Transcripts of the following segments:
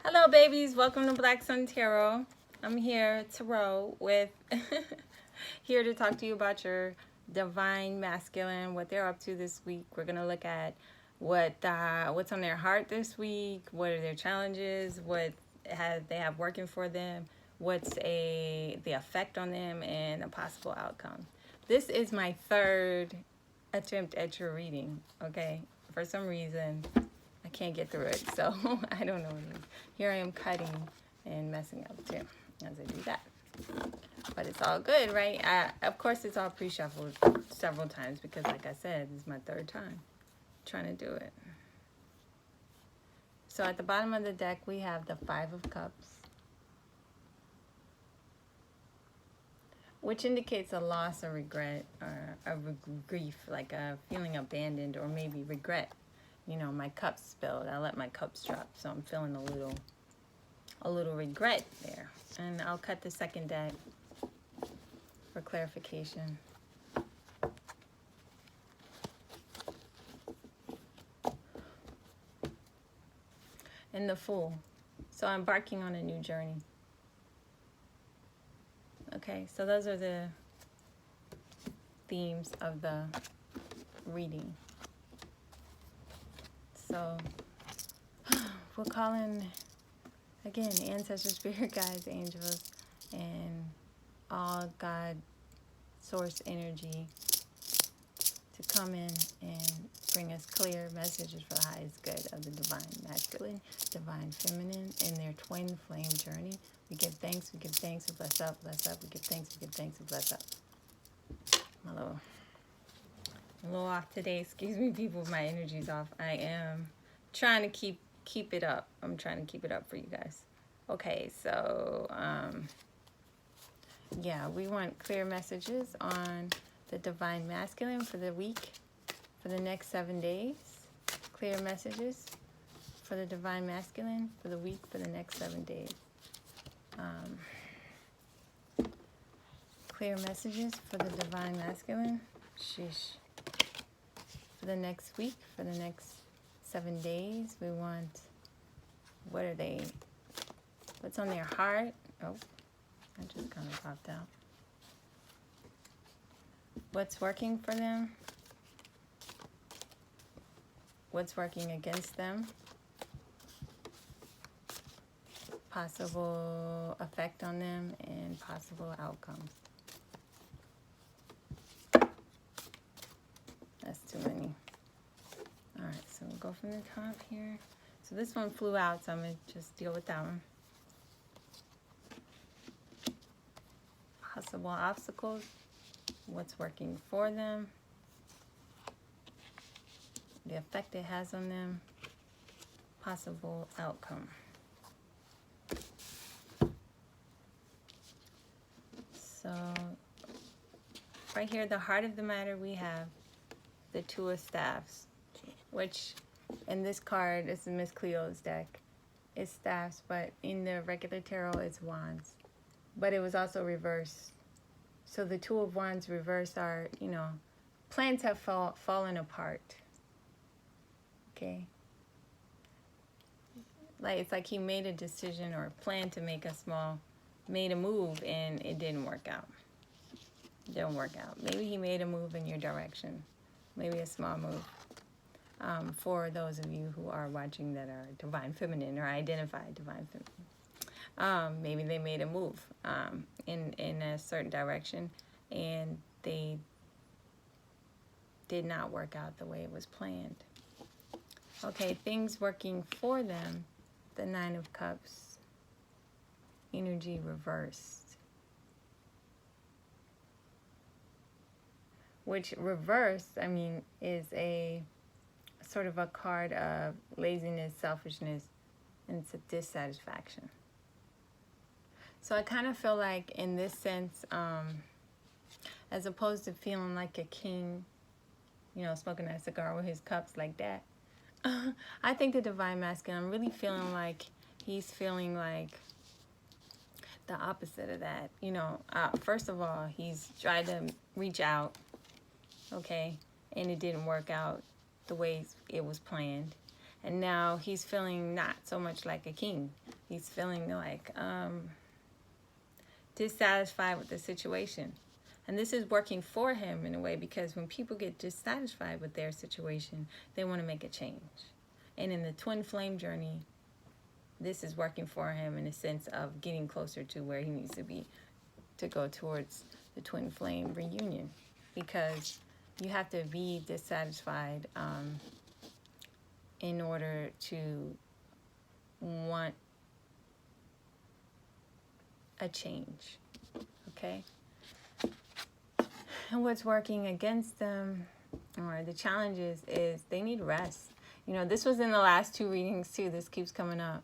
Hello, babies. Welcome to Black Sun Tarot. I'm here, Tarot, with here to talk to you about your divine masculine, what they're up to this week. We're gonna look at what's on their heart this week, what are their challenges, what they have working for them, what's the effect on them, and a possible outcome. This is my third attempt at your reading. Okay, for some reason I can't get through it, so I don't know what it is. Here I am cutting and messing up too as I do that. But it's all good, right? Of course, it's all pre-shuffled several times because, like I said, this is my third time trying to do it. So at the bottom of the deck, we have the Five of Cups, which indicates a loss or regret or a grief, like a feeling abandoned or maybe regret. You know, my cups spilled. I let my cups drop, so I'm feeling a little regret there. And I'll cut the second deck for clarification. And the Fool. So embarking on a new journey. Okay, so those are the themes of the reading. So we'll call in, again, ancestors, spirit guides, angels, and all God source energy to come in and bring us clear messages for the highest good of the divine masculine, divine feminine, in their twin flame journey. We give thanks, we bless up, we give thanks, we bless up. I'm a little off today. Excuse me, people, my energy's off. I am trying to keep it up. I'm trying to keep it up for you guys. Okay, so yeah, we want clear messages on the divine masculine for the week, for the next 7 days. Clear messages for the divine masculine for the week, for the next 7 days. Clear messages for the divine masculine. Sheesh. For the next week, for the next 7 days, we want, what's on their heart? Oh, that just kind of popped out. What's working for them? What's working against them? Possible effect on them and possible outcomes. That's too many. All right, so we'll go from the top here. So this one flew out, so I'm going to just deal with that one. Possible obstacles. What's working for them. The effect it has on them. Possible outcome. So right here, the heart of the matter, we have the Two of Staffs, which in this card, it's Miss Cleo's deck, it's staffs, but in the regular tarot, it's wands. But it was also reversed. So the Two of Wands reversed are, plans have fallen apart. Okay? It's like he made a decision or a plan to made a move and it didn't work out. It didn't work out. Maybe he made a move in your direction. Maybe a small move. For those of you who are watching that are divine feminine or identify divine feminine. Maybe they made a move in a certain direction and they did not work out the way it was planned. Okay, things working for them, the Nine of Cups, energy reversed. Which reversed, is a sort of a card of laziness, selfishness, and dissatisfaction. So I kind of feel like in this sense, as opposed to feeling like a king, smoking that cigar with his cups like that, I think the divine masculine, I'm really feeling like he's feeling like the opposite of that. First of all, he's tried to reach out, okay, and it didn't work out the way it was planned. And now he's feeling not so much like a king. He's feeling like dissatisfied with the situation. And this is working for him in a way, because when people get dissatisfied with their situation, they want to make a change. And in the twin flame journey, this is working for him in a sense of getting closer to where he needs to be to go towards the twin flame reunion. Because you have to be dissatisfied in order to want a change. Okay? And what's working against them, or the challenges, is they need rest. You know, this was in the last two readings too. This keeps coming up.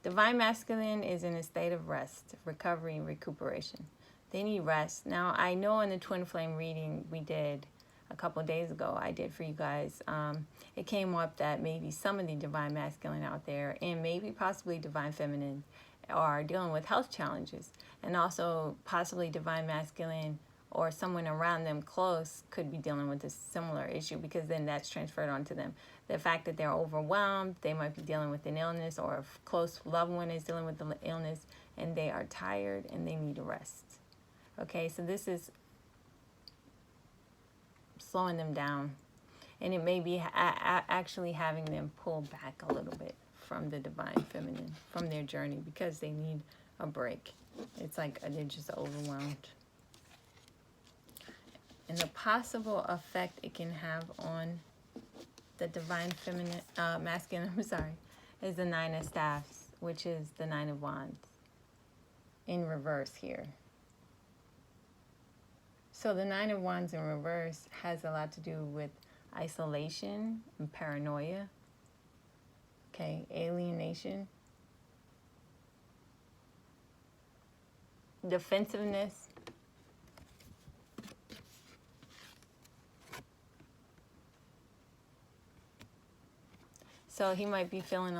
Divine Masculine is in a state of rest, recovery, and recuperation. They need rest. Now, I know in the Twin Flame reading we did a couple of days ago, I did for you guys, it came up that maybe some of the Divine Masculine out there, and maybe possibly Divine Feminine, are dealing with health challenges. And also possibly Divine Masculine or someone around them close could be dealing with a similar issue, because then that's transferred onto them. The fact that they're overwhelmed, they might be dealing with an illness, or a close loved one is dealing with the illness, and they are tired and they need a rest. Okay, so this is slowing them down, and it may be actually having them pull back a little bit from the Divine Feminine, from their journey, because they need a break. It's like they're just overwhelmed. And the possible effect it can have on the Divine Feminine, Masculine, is the Nine of Staffs, which is the Nine of Wands in reverse here. So the Nine of Wands in reverse has a lot to do with isolation and paranoia. Okay, alienation, defensiveness, so he might be feeling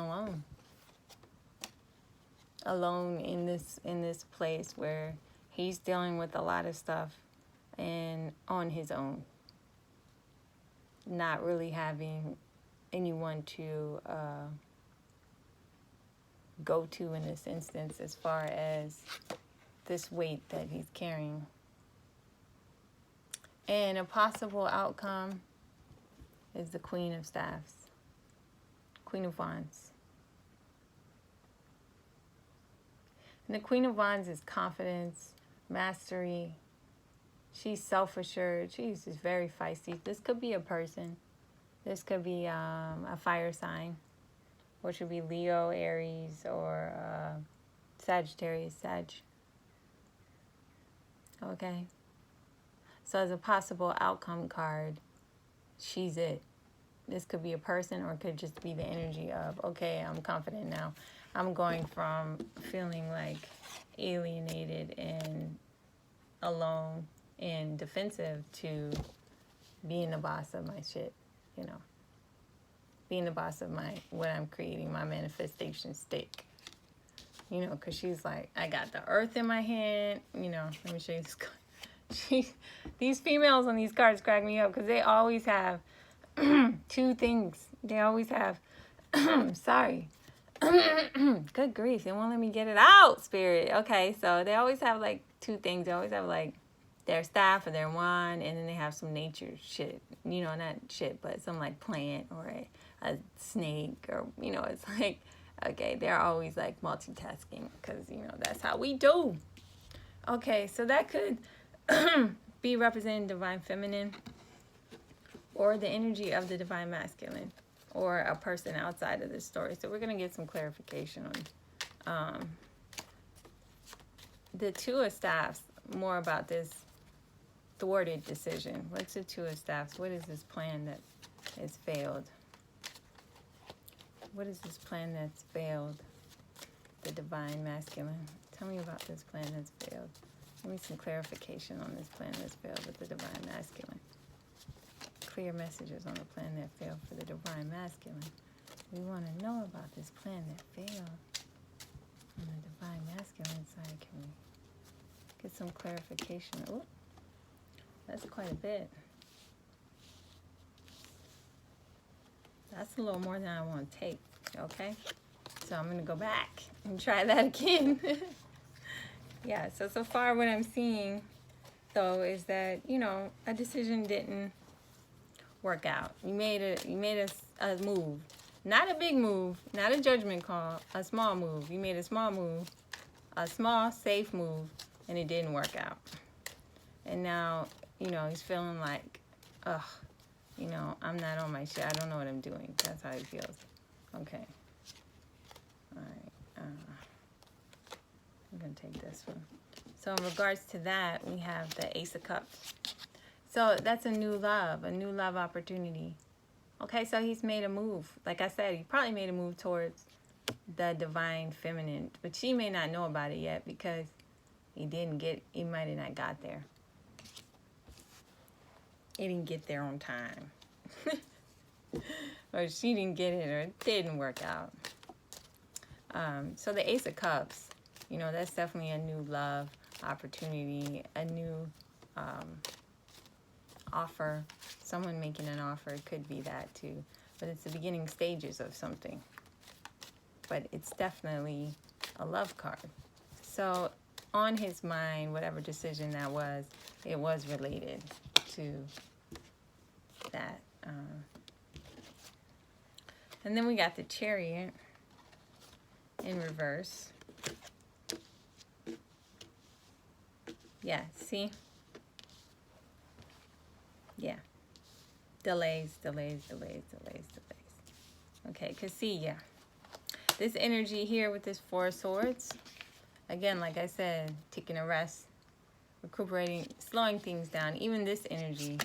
alone in this place where he's dealing with a lot of stuff and on his own, not really having anyone to go to in this instance, as far as this weight that he's carrying. And a possible outcome is the Queen of Staffs, Queen of Wands. And the Queen of Wands is confidence, mastery. She's self-assured. She's just very feisty. This could be a person. This could be a fire sign, which would be Leo, Aries, or Sagittarius, Sag. Okay? So as a possible outcome card, she's it. This could be a person, or it could just be the energy of, okay, I'm confident now. I'm going from feeling like alienated and alone and defensive to being the boss of my shit, you know. Being the boss of what I'm creating, my manifestation stake. You know, because she's like, I got the earth in my hand. You know, let me show you this card. These females on these cards crack me up, because they always have two things. They always have, sorry. Good grief, they won't let me get it out, Spirit. Okay, so they always have like two things. They always have like their staff or their wand, and then they have some nature shit. You know, not shit, but some like plant or a snake, or, you know, it's like, okay, they're always like multitasking, because, you know, that's how we do. Okay, so that could be representing Divine Feminine, or the energy of the Divine Masculine, or a person outside of this story. So we're going to get some clarification on the Two of Staffs, more about this thwarted decision. What's the Two of Staffs? What is this plan that has failed? What is this plan that's failed? The Divine Masculine. Tell me about this plan that's failed. Give me some clarification on this plan that's failed with the Divine Masculine. Clear messages on the plan that failed for the Divine Masculine. We want to know about this plan that failed on the Divine Masculine side. Can we get some clarification? Oh, that's quite a bit. That's a little more than I want to take, okay? So I'm going to go back and try that again. Yeah, so far what I'm seeing, though, is that, you know, a decision didn't work out. You made a move. Not a big move, not a judgment call, a small move. You made a small move, a small, safe move, and it didn't work out. And now, you know, he's feeling like, ugh, you know, I'm not on my shit. I don't know what I'm doing. That's how he feels. Okay. All right. I'm going to take this one. So in regards to that, we have the Ace of Cups. So that's a new love opportunity. Okay, so he's made a move. Like I said, he probably made a move towards the divine feminine, but she may not know about it yet because he might have not got there. He didn't get there on time. Or she didn't get it, or it didn't work out. So the Ace of Cups, you know, that's definitely a new love opportunity, a new offer. Someone making an offer. It could be that too. But it's the beginning stages of something. But it's definitely a love card. So on his mind, whatever decision that was, it was related to that. And then we got the Chariot in reverse. Yeah, see? Yeah. Delays. Okay, because see, yeah. This energy here with this Four of Swords, again, like I said, taking a rest, recuperating, slowing things down. Even this energy,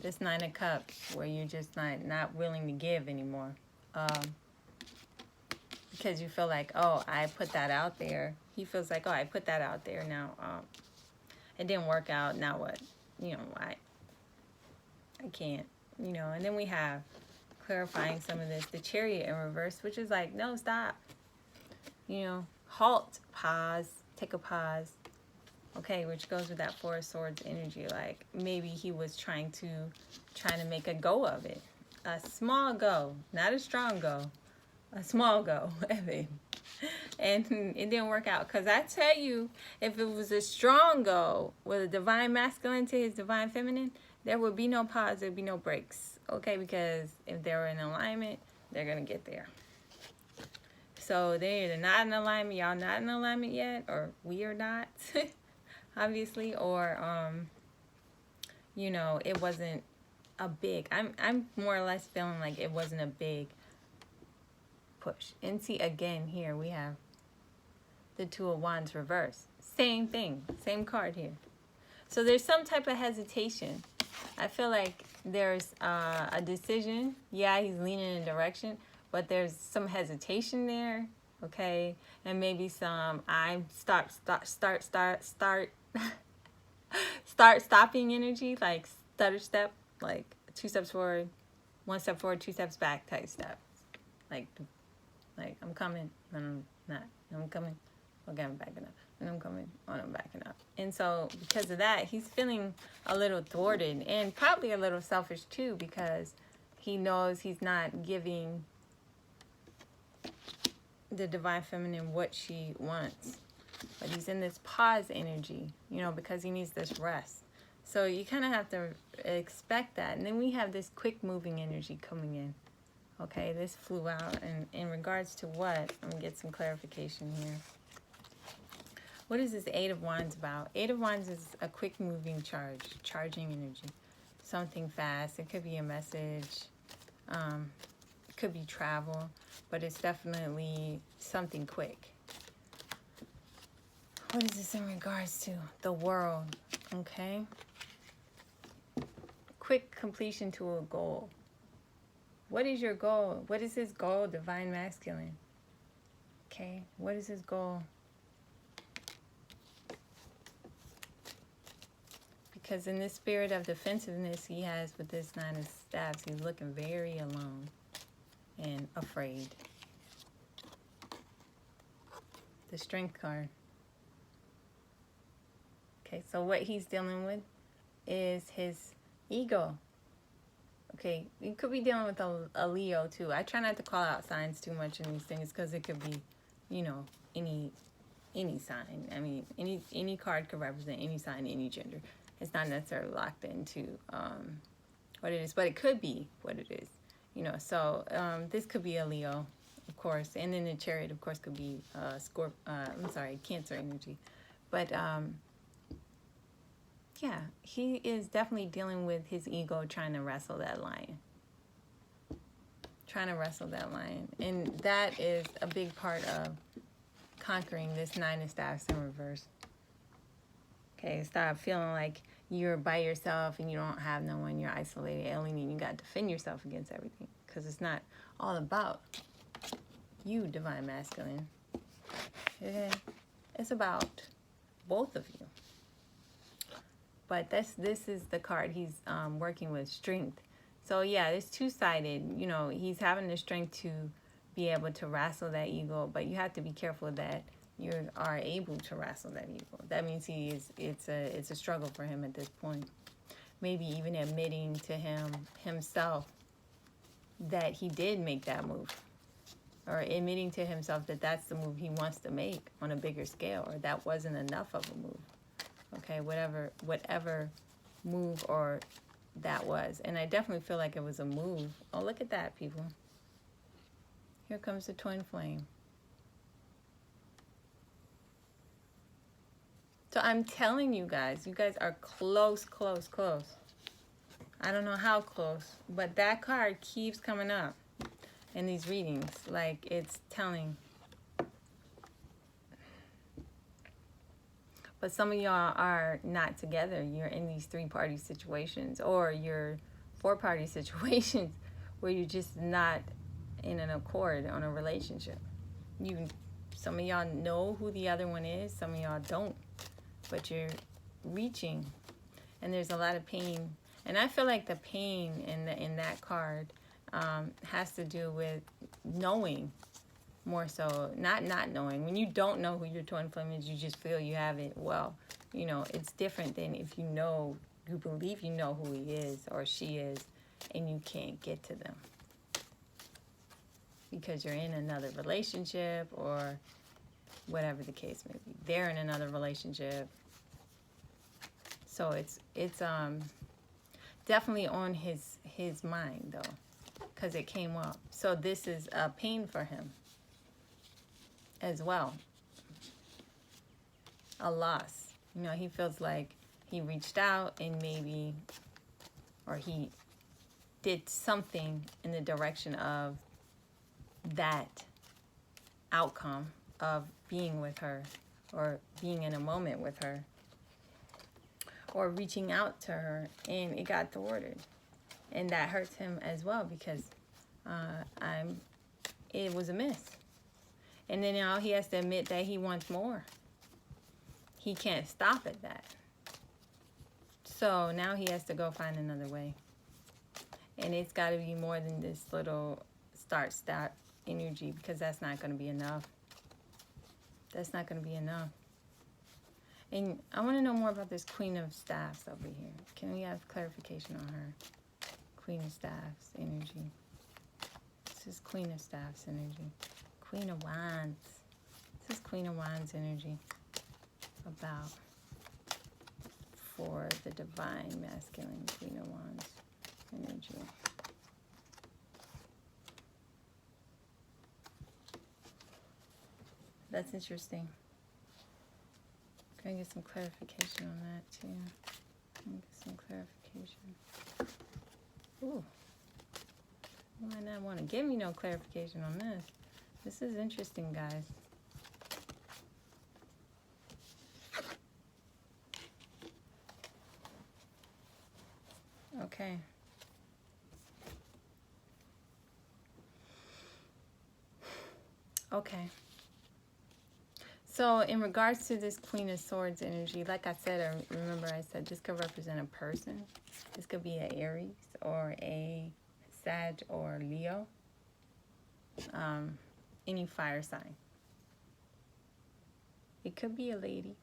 this Nine of Cups, where you're just not willing to give anymore. Because you feel like, oh, I put that out there. He feels like, oh, I put that out there. Now, it didn't work out. Now what? You know, I can't, you know. And then we have clarifying some of this, the Chariot in reverse, which is like, no, stop. You know, halt, pause, take a pause. Okay, which goes with that Four of Swords energy. Like maybe he was trying to make a go of it. A small go, not a strong go. A small go of it. And it didn't work out. Because I tell you, if it was a strong go with a divine masculine to his divine feminine, there would be no pause, there would be no breaks. Okay, because if they were in alignment, they're going to get there. So they're either not in alignment, y'all not in alignment yet, or we are not, obviously, or, you know, it wasn't a big, I'm more or less feeling like it wasn't a big push. And see, again, here we have the Two of Wands reverse. Same thing, same card here. So there's some type of hesitation. I feel like there's a decision. Yeah, he's leaning in a direction, but there's some hesitation there, okay? And maybe some start stopping energy, like stutter step, like 2 steps forward, 1 step forward, 2 steps back type steps. Like I'm coming, and I'm not. I'm coming, okay, I'm backing up. And I'm coming, and I'm backing up. And so because of that, he's feeling a little thwarted and probably a little selfish too, because he knows he's not giving the divine feminine what she wants. But he's in this pause energy, you know, because he needs this rest. So you kind of have to expect that. And then we have this quick moving energy coming in. Okay, this flew out. And in regards to what? I'm going to get some clarification here. What is this Eight of Wands about? Eight of Wands is a quick moving charging energy. Something fast. It could be a message. It could be travel. But it's definitely something quick. What is this in regards to? The world. Okay. Quick completion to a goal. What is your goal? What is his goal, divine masculine? Okay. What is his goal? Because in this spirit of defensiveness he has with this Nine of Staves, he's looking very alone and afraid. The Strength card. Okay, so what he's dealing with is his ego. Okay, you could be dealing with a Leo too. I try not to call out signs too much in these things because it could be, you know, any sign. I mean, any card could represent any sign, any gender. It's not necessarily locked into what it is, but it could be what it is. You know, so this could be a Leo, of course, and then the Chariot, of course, could be Cancer energy, but yeah, he is definitely dealing with his ego, trying to wrestle that lion. And that is a big part of conquering this Nine of Staffs in reverse. Okay, stop feeling like you're by yourself and you don't have no one, you're isolated, alienated, you got to defend yourself against everything. Because it's not all about you, Divine Masculine. Okay? It's about both of you. But this is the card he's working with, strength. So yeah, it's two-sided. You know, he's having the strength to be able to wrestle that ego, but you have to be careful that you are able to wrestle that ego. That means it's a struggle for him at this point. Maybe even admitting to himself that he did make that move, or admitting to himself that that's the move he wants to make on a bigger scale, or that wasn't enough of a move. Okay, whatever move or that was. And I definitely feel like it was a move. Oh, look at that, people. Here comes the twin flame. So I'm telling you guys are close. I don't know how close, but that card keeps coming up in these readings. Like, it's telling. But some of y'all are not together. You're in these three-party situations, or you're four-party situations where you're just not in an accord on a relationship. Some of y'all know who the other one is. Some of y'all don't. But you're reaching, and there's a lot of pain. And I feel like the pain in that card has to do with knowing. More so, not knowing. When you don't know who your twin flame is, you just feel you have it. Well, you know, it's different than if you believe you know who he is or she is, and you can't get to them because you're in another relationship, or whatever the case may be. They're in another relationship. So it's definitely on his mind, though, because it came up. So this is a pain for him as well. A loss. You know, he feels like he reached out and maybe, or he did something in the direction of that outcome of being with her, or being in a moment with her, or reaching out to her, and it got thwarted. And that hurts him as well, because it was a miss. And then now he has to admit that he wants more. He can't stop at that. So now he has to go find another way. And it's got to be more than this little start-stop energy, because that's not going to be enough. That's not going to be enough. And I want to know more about this Queen of Staffs over here. Can we have clarification on her? Queen of Staffs energy. This is Queen of Staffs energy. Queen of Wands. This is Queen of Wands energy. About for the Divine Masculine Queen of Wands energy. That's interesting. Can I get some clarification on that too? Can I get some clarification? Ooh. You might not want to give me no clarification on this. This is interesting, guys. Okay. Okay. So in regards to this Queen of Swords energy, like I said, remember I said this could represent a person. This could be an Aries or a Sag or Leo. Any fire sign. It could be a lady.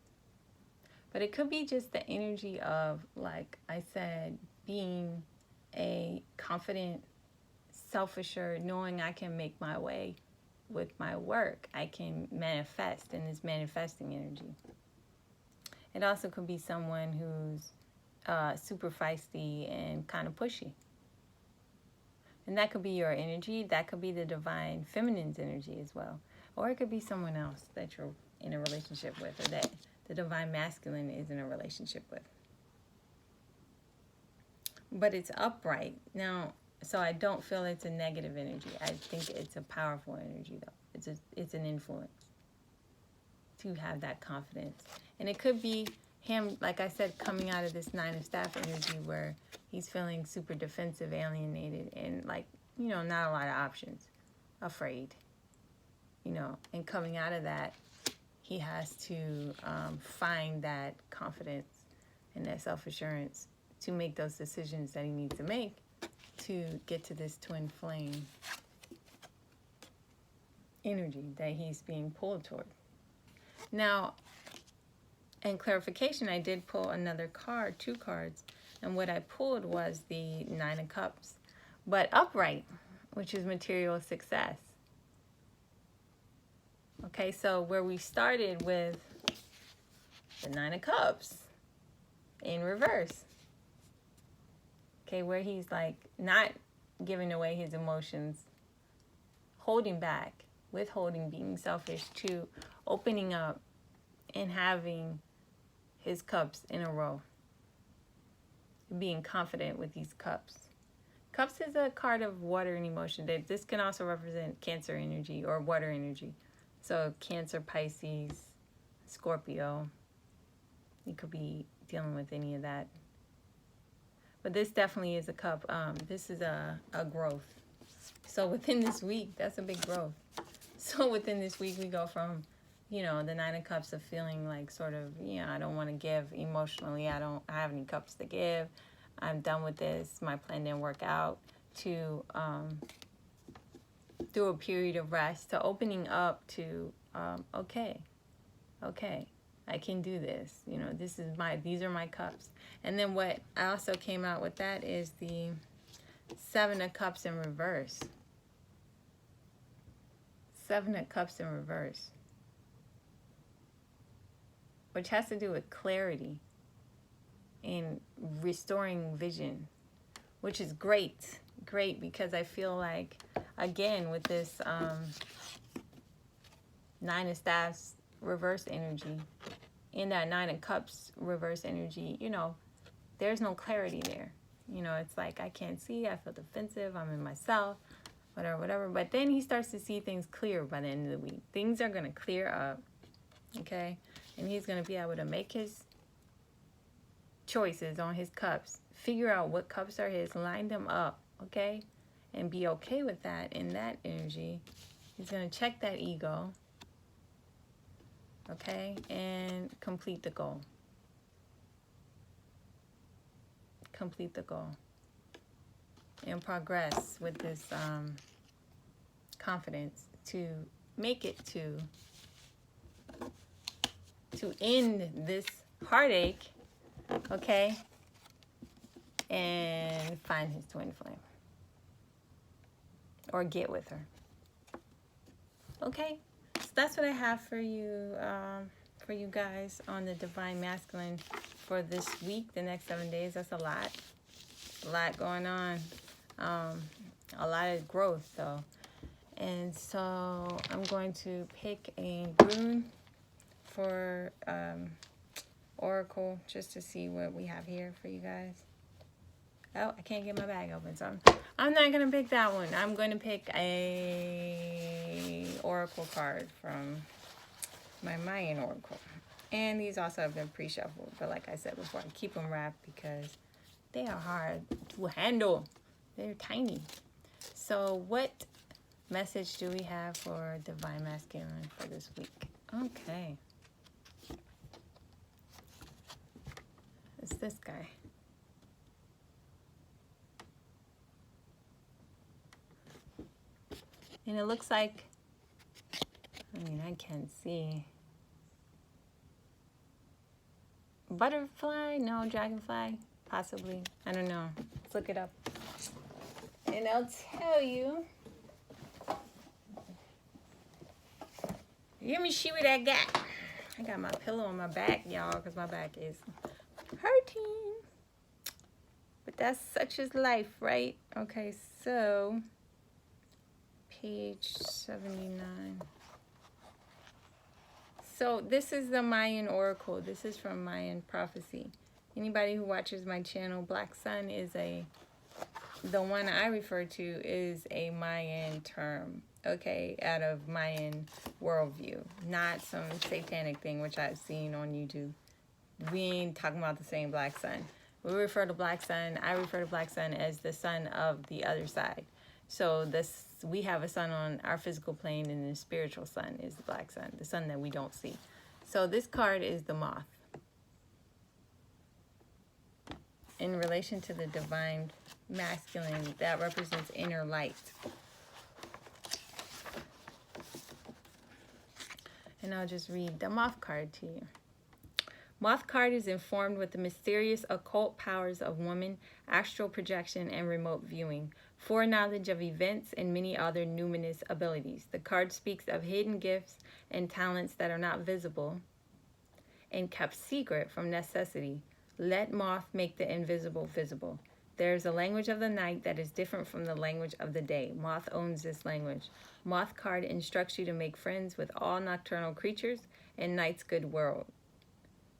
But it could be just the energy of, like I said, being a confident, self-assured, knowing I can make my way with my work. I can manifest in this manifesting energy. It also could be someone who's super feisty and kind of pushy. And that could be your energy. That could be the divine feminine's energy as well. Or it could be someone else that you're in a relationship with, or that the divine masculine is in a relationship with. But it's upright. Now, so I don't feel it's a negative energy. I think it's a powerful energy, though. It's an influence to have that confidence. And it could be him, like I said, coming out of this Nine of Staff energy where he's feeling super defensive, alienated, and like, you know, not a lot of options, afraid, you know, and coming out of that, he has to find that confidence and that self-assurance to make those decisions that he needs to make to get to this twin flame energy that he's being pulled toward. Now, in clarification, I did pull another card, 2 cards, and what I pulled was the Nine of Cups, but upright, which is material success. Okay, so where we started with the Nine of Cups in reverse. Okay, where he's like not giving away his emotions, holding back, withholding, being selfish, to opening up and having his cups in a row. Being confident with these cups. Cups is a card of water and emotion. This can also represent Cancer energy or water energy. So Cancer, Pisces, Scorpio. You could be dealing with any of that. But this definitely is a cup. This is a growth. So within this week, that's a big growth. So within this week, we go from, you know, the Nine of Cups of feeling like sort of, yeah, I don't want to give emotionally. I don't have any cups to give. I'm done with this. My plan didn't work out. To through a period of rest, to opening up to, okay, I can do this. You know, these are my cups. And then what I also came out with that is the Seven of Cups in reverse. 7 of Cups in reverse. Which has to do with clarity and restoring vision, which is great, because I feel like, again, with this Nine of Staffs reverse energy, in that Nine of Cups reverse energy, you know, there's no clarity there. You know, it's like, I can't see, I feel defensive, I'm in myself, whatever. But then he starts to see things clear by the end of the week. Things are going to clear up, okay? And he's going to be able to make his choices on his cups, figure out what cups are his, line them up, okay? And be okay with that in that energy. He's going to check that ego, okay? And complete the goal. Complete the goal. And progress with this confidence to make it to end this heartache, okay, and find his twin flame, or get with her. Okay, so that's what I have for you guys on the Divine Masculine for this week, the next 7 days. That's a lot going on, a lot of growth though. And so I'm going to pick a rune for Oracle, just to see what we have here for you guys. Oh, I can't get my bag open, so I'm not going to pick that one. I'm going to pick a Oracle card from my Mayan Oracle. And these also have been pre-shuffled, but like I said before, I keep them wrapped because they are hard to handle. They're tiny. So what message do we have for Divine Masculine for this week? Okay. It's this guy. And it looks like, I mean, I can't see. Butterfly? No, dragonfly? Possibly. I don't know. Let's look it up. And I'll tell you. Let me see what I got. I got my pillow on my back, y'all, because my back is hurting. But that's such is life, right? Okay, so page 79. So this is the Mayan oracle. This is from Mayan prophecy. Anybody who watches my channel, Black Sun is the one I refer to is a Mayan term, okay, out of Mayan worldview, not some satanic thing which I've seen on YouTube. We ain't talking about the same Black Sun. We refer to Black Sun, I refer to Black Sun as the sun of the other side. So we have a sun on our physical plane, and the spiritual sun is the Black Sun, the sun that we don't see. So this card is the moth. In relation to the divine masculine, that represents inner light. And I'll just read the moth card to you. Moth card is informed with the mysterious occult powers of woman, astral projection, and remote viewing, foreknowledge of events, and many other numinous abilities. The card speaks of hidden gifts and talents that are not visible and kept secret from necessity. Let moth make the invisible visible. There is a language of the night that is different from the language of the day. Moth owns this language. Moth card instructs you to make friends with all nocturnal creatures in night's good world.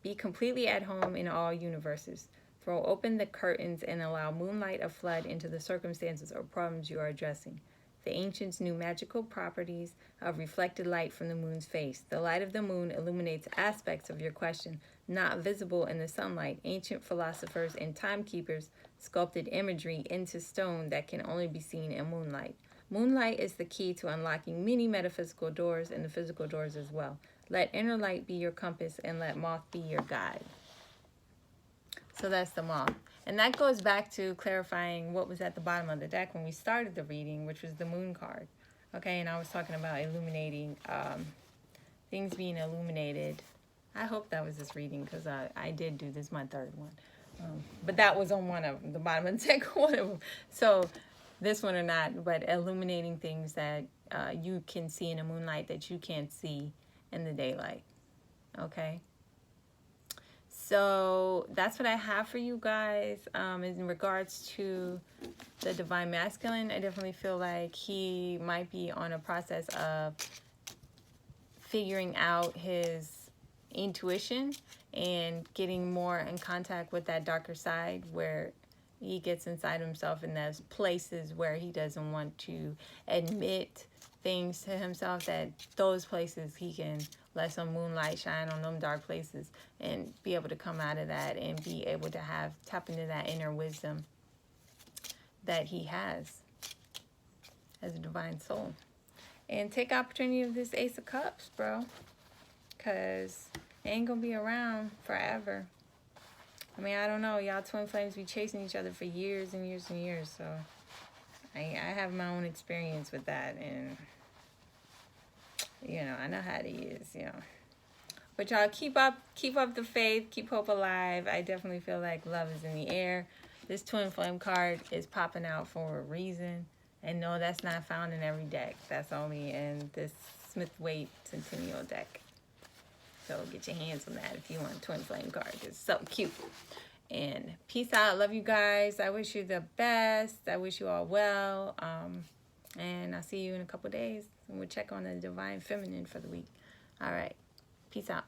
Be completely at home in all universes. Throw open the curtains and allow moonlight of flood into the circumstances or problems you are addressing. The ancients knew magical properties of reflected light from the moon's face. The light of the moon illuminates aspects of your question not visible in the sunlight. Ancient philosophers and timekeepers sculpted imagery into stone that can only be seen in moonlight. Moonlight is the key to unlocking many metaphysical doors and the physical doors as well. Let inner light be your compass and let moth be your guide. So that's the moth. And that goes back to clarifying what was at the bottom of the deck when we started the reading, which was the moon card. Okay, and I was talking about illuminating, things being illuminated. I hope that was this reading because I did do this, my third one. But that was on one of them, the bottom of the deck, one of them. So this one or not, but illuminating things that you can see in the moonlight that you can't see in the daylight. Okay? So that's what I have for you guys in regards to the divine masculine. I definitely feel like he might be on a process of figuring out his intuition and getting more in contact with that darker side where he gets inside himself in those places where he doesn't want to admit things to himself, that those places he can let some moonlight shine on them dark places and be able to come out of that and be able to tap into that inner wisdom that he has as a divine soul. And take opportunity of this Ace of Cups, bro, because it ain't gonna be around forever. I mean, I don't know, y'all twin flames be chasing each other for years and years and years, so I have my own experience with that, and you know, I know how it is, you know. But y'all keep up the faith, keep hope alive. I definitely feel like love is in the air. This twin flame card is popping out for a reason. And no, that's not found in every deck. That's only in this Smith-Waite Centennial deck. So get your hands on that if you want a twin flame card. It's so cute. And peace out. Love you guys. I wish you the best. I wish you all well. And I'll see you in a couple days. And we'll check on the divine feminine for the week. All right. Peace out.